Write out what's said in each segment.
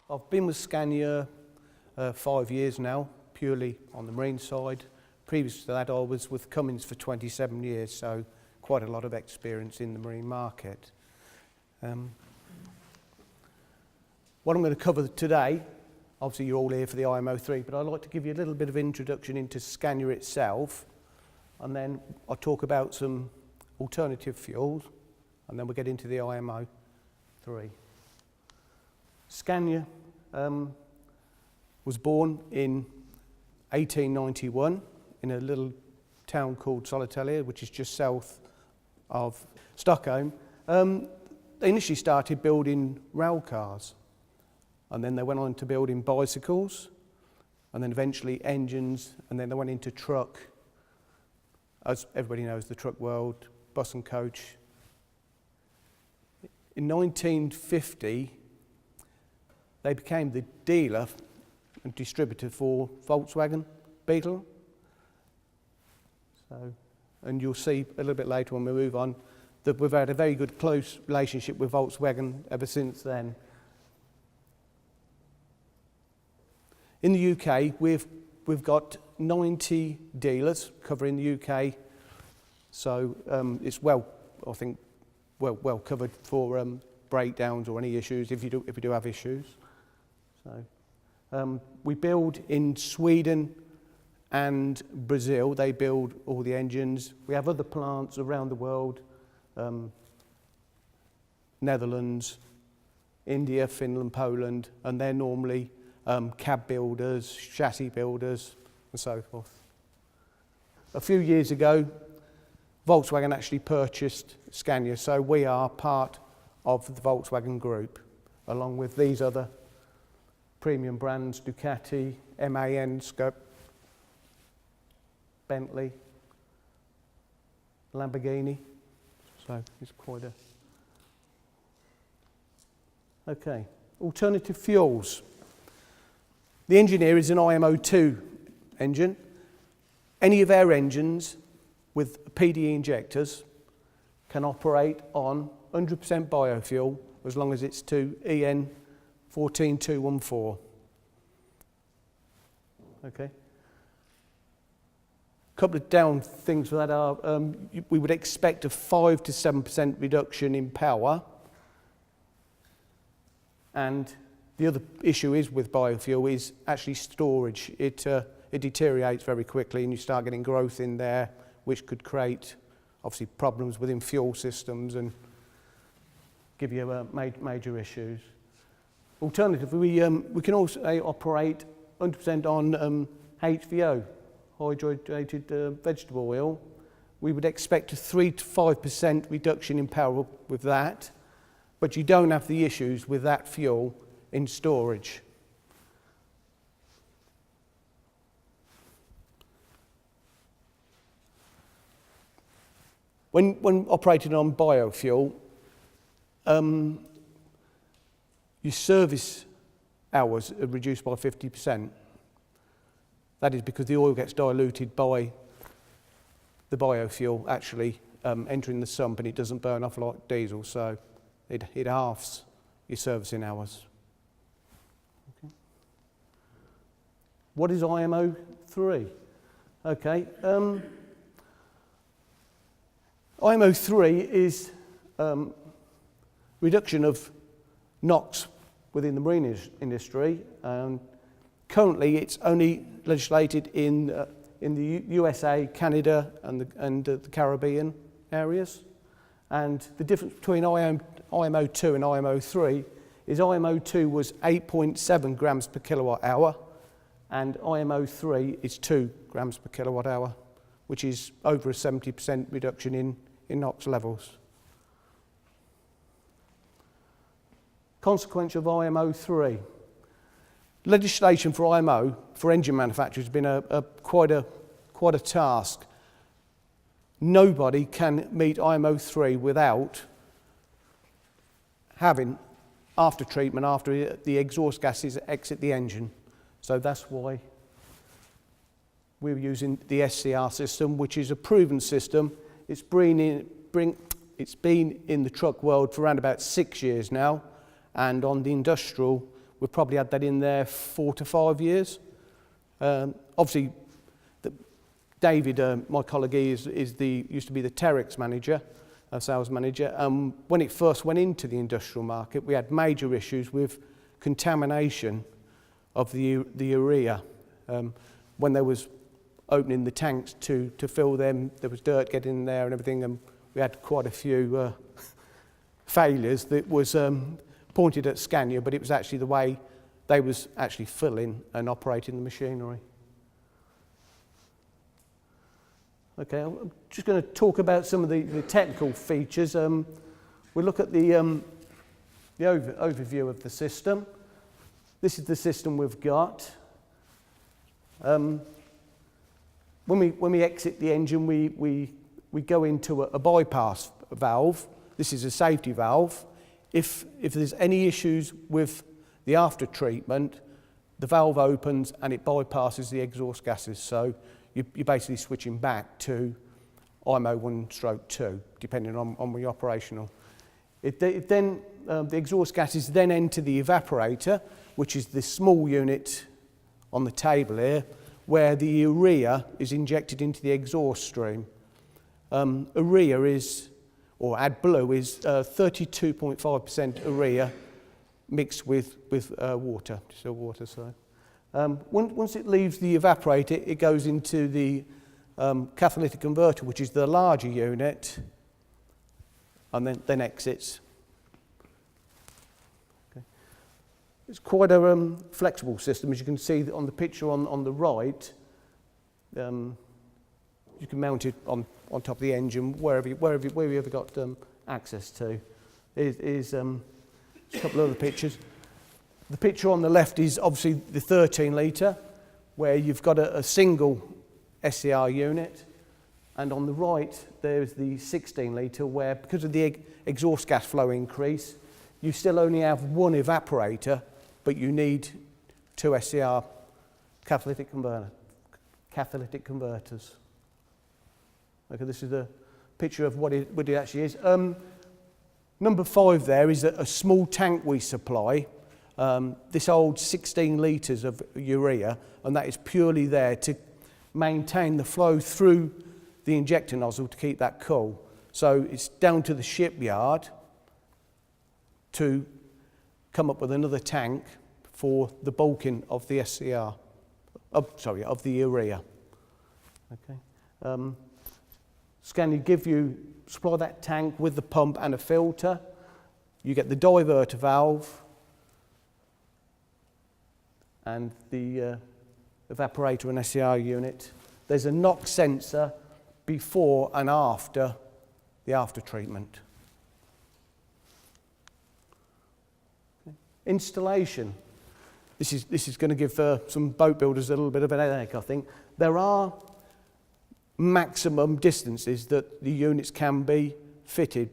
I've been with Scania 5 years now, purely on the marine side. Previous to that, I was with Cummins for 27 years, so quite a lot of experience in the marine market. What I'm going to cover today, obviously you're all here for the IMO3, but I'd like to give you a little bit of introduction into Scania itself, and then I'll talk about some alternative fuels, and then we'll get into the IMO3. Scania was born in 1891 in a little town called Solitalia, which is just south of Stockholm. They initially started building rail cars, and then they went on to building bicycles, and then eventually engines, and then they went into truck. As everybody knows, the truck world, bus and coach. In 1950, they became the dealer and distributor for Volkswagen Beetle. So, and you'll see a little bit later when we move on that we've had a very good close relationship with Volkswagen ever since then. In the UK, we've got 90 dealers covering the UK, so it's well covered for breakdowns or any issues if you do have issues. So we build in Sweden and Brazil. They build all the engines. We have other plants around the world, Netherlands, India, Finland, Poland, and they're normally cab builders, chassis builders, and so forth. A few years ago, Volkswagen actually purchased Scania, so we are part of the Volkswagen Group, along with these other premium brands, Ducati, MAN, Scope, Bentley, Lamborghini. So it's quite a... Okay, alternative fuels. The engine here is an IMO2 engine. Any of our engines with PDE injectors can operate on 100% biofuel as long as it's to EN 14214. Okay. A couple of down things for that are we would expect a 5 to 7% reduction in power, and the other issue is with biofuel is actually storage. It deteriorates very quickly, and you start getting growth in there, which could create obviously problems within fuel systems and give you major issues. Alternatively, we can also operate 100% on HVO, hydrogenated vegetable oil. We would expect a 3 to 5% reduction in power with that, but you don't have the issues with that fuel in storage. When operating on biofuel, your service hours are reduced by 50%. That is because the oil gets diluted by the biofuel actually entering the sump, and it doesn't burn off like diesel, so it halves your servicing hours. Okay. What is IMO3? Okay. IMO3 is reduction of NOx within the marine industry. Currently, it's only legislated in the USA, Canada, and the Caribbean areas. And the difference between IMO2 and IMO3 is IMO2 was 8.7 grams per kilowatt hour, and IMO3 is 2 grams per kilowatt hour, which is over a 70% reduction in NOx levels. Consequence of IMO3. Legislation for IMO, for engine manufacturers, has been quite a task. Nobody can meet IMO3 without having after treatment after the exhaust gases exit the engine. So that's why we're using the SCR system, which is a proven system. It's been in the truck world for around about 6 years now, and on the industrial, we've probably had that in there 4 to 5 years. Obviously, David, my colleague, used to be the Terex manager, sales manager. When it first went into the industrial market, we had major issues with contamination of the urea. When there was opening the tanks to fill them, there was dirt getting in there and everything, and we had quite a few failures that was pointed at Scania, but it was actually the way they was actually filling and operating the machinery. Okay, I'm just going to talk about some of the technical features. We'll look at the overview of the system. This is the system we've got. When we exit the engine, we go into a bypass valve. This is a safety valve. If there's any issues with the after treatment, the valve opens and it bypasses the exhaust gases. So you're basically switching back to IMO1/2, depending on when you're operational. The exhaust gases then enter the evaporator, which is the small unit on the table here, where the urea is injected into the exhaust stream. Urea is, or AdBlue is 32.5% urea mixed with water, still water, sorry. Once it leaves the evaporator, it goes into the catalytic converter, which is the larger unit, and then exits. Okay. It's quite a flexible system, as you can see on the picture on the right. You can mount it on top of the engine wherever you've got access to. Here's a couple of other pictures. The picture on the left is obviously the 13 litre, where you've got a single SCR unit, and on the right there's the 16 litre, where because of the exhaust gas flow increase, you still only have one evaporator, but you need 2 SCR catalytic converters. Okay, this is a picture of what it actually is. Number 5 there is a small tank we supply. This holds 16 litres of urea, and that is purely there to maintain the flow through the injector nozzle to keep that cool. So it's down to the shipyard to come up with another tank for the bulking of the SCR, of the urea. Okay. Scania supply that tank with the pump and a filter. You get the diverter valve and the evaporator and SCR unit. There's a NOx sensor before and after the after treatment. Okay. Installation. This is going to give some boat builders a little bit of an headache, I think. There are maximum distances that the units can be fitted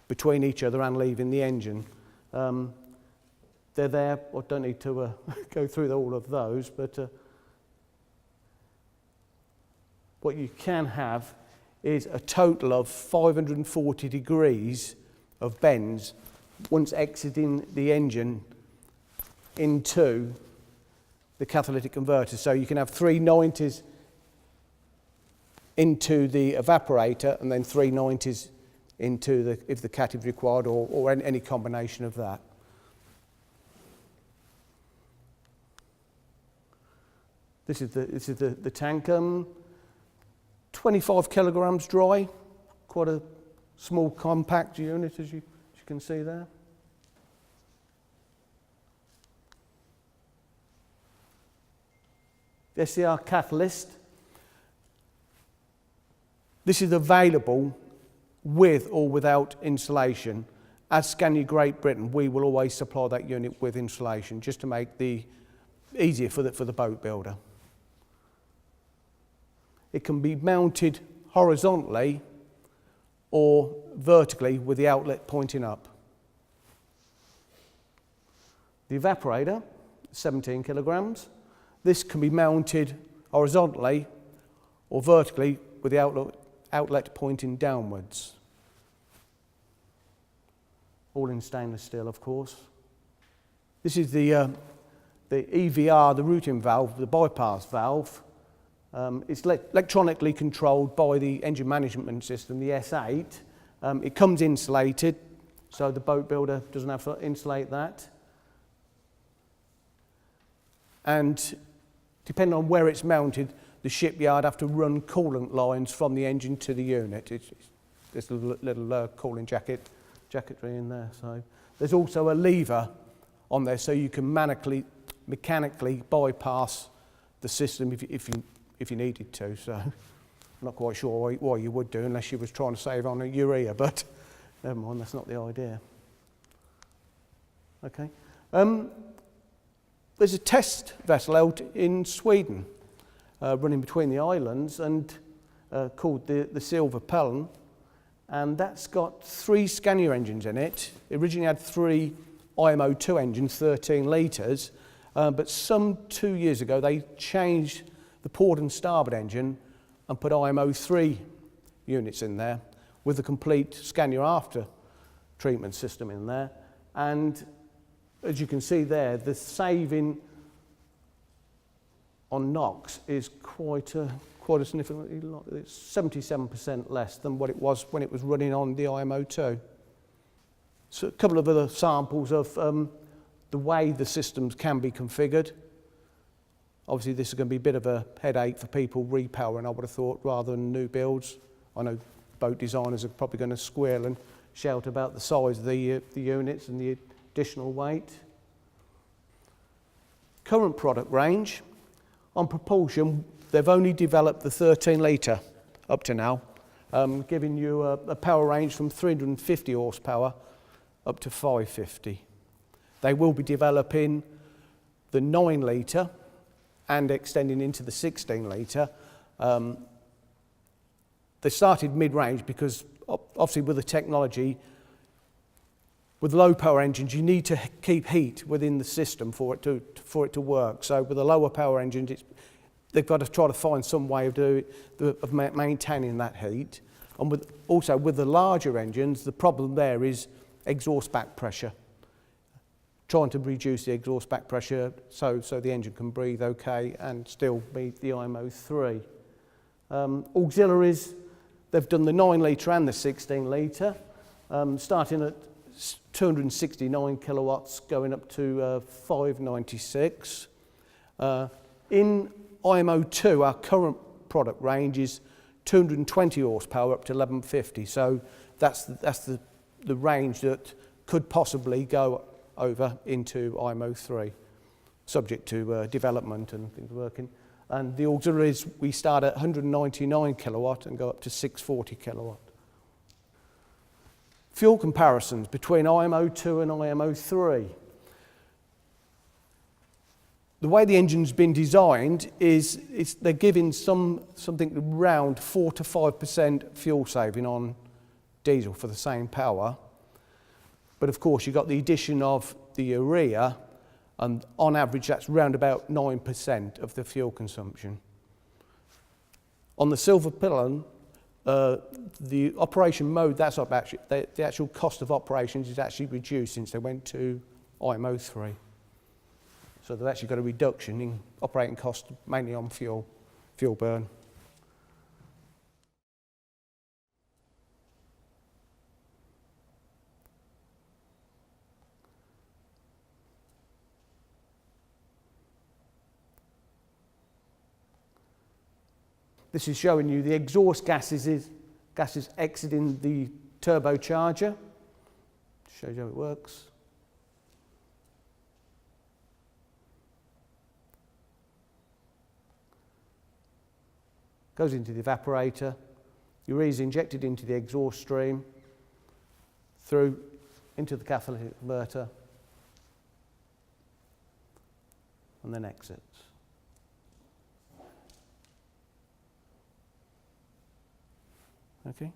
between each other and leaving the engine. They're there. I don't need to go through all of those, but what you can have is a total of 540 degrees of bends once exiting the engine into the catalytic converter. So you can have 390s into the evaporator and then 390s into if the cat is required, or any combination of that. This is the tank, 25 kilograms dry, quite a small compact unit as you can see there. The SCR catalyst. This is available with or without insulation. As Scania Great Britain, we will always supply that unit with insulation, just to make easier for the boat builder. It can be mounted horizontally or vertically with the outlet pointing up. The evaporator, 17 kilograms. This can be mounted horizontally or vertically with the outlet pointing downwards. All in stainless steel, of course. This is the EVR, the routing valve, the bypass valve. It's electronically controlled by the engine management system, the S8. It comes insulated, so the boat builder doesn't have to insulate that. And depending on where it's mounted, the shipyard have to run coolant lines from the engine to the unit. There's a little cooling jacketry in there. So there's also a lever on there, so you can mechanically bypass the system if you needed to. So I'm not quite sure why you would do, unless you was trying to save on a urea, but never mind, that's not the idea. Okay. There's a test vessel out in Sweden, running between the islands, and called the Silver Pelon, and that's got 3 Scania engines in it. It originally had 3 IMO2 engines, 13 litres, but some 2 years ago they changed the port and starboard engine and put IMO3 units in there with a complete Scania after treatment system in there. And as you can see there, the saving on NOx is quite a significantly lot. It's 77% less than what it was when it was running on the IMO2. So a couple of other samples of the way the systems can be configured. Obviously this is going to be a bit of a headache for people repowering, I would have thought, rather than new builds. I know boat designers are probably going to squeal and shout about the size of the units and the additional weight. Current product range. On propulsion, they've only developed the 13 litre up to now, giving you a power range from 350 horsepower up to 550. They will be developing the 9 litre and extending into the 16 litre. They started mid-range because obviously with the technology, with low power engines, you need to keep heat within the system for it to work. So with the lower power engines, they've got to try to find some way of maintaining that heat. And also with the larger engines, the problem there is exhaust back pressure. Trying to reduce the exhaust back pressure so the engine can breathe okay and still meet the IMO3. Auxiliaries, they've done the 9 litre and the 16 litre, starting at 269 kilowatts going up to 596. In IMO2, our current product range is 220 horsepower up to 1150. So that's the range that could possibly go over into IMO3, subject to development and things working. And the auxiliaries, we start at 199 kilowatt and go up to 640 kilowatt. Fuel comparisons between IMO2 and IMO3. The way the engine's been designed is they're giving something around 4 to 5% fuel saving on diesel for the same power. But of course you've got the addition of the urea, and on average that's around about 9% of the fuel consumption. On the Silver Pelon, the operation mode, that's up actually, the actual cost of operations is actually reduced since they went to IMO3. So they've actually got a reduction in operating costs, mainly on fuel burn. This is showing you the exhaust gases exiting the turbocharger. Shows you how it works. Goes into the evaporator. Urea is injected into the exhaust stream, through into the catalytic converter, and then exits. Okay.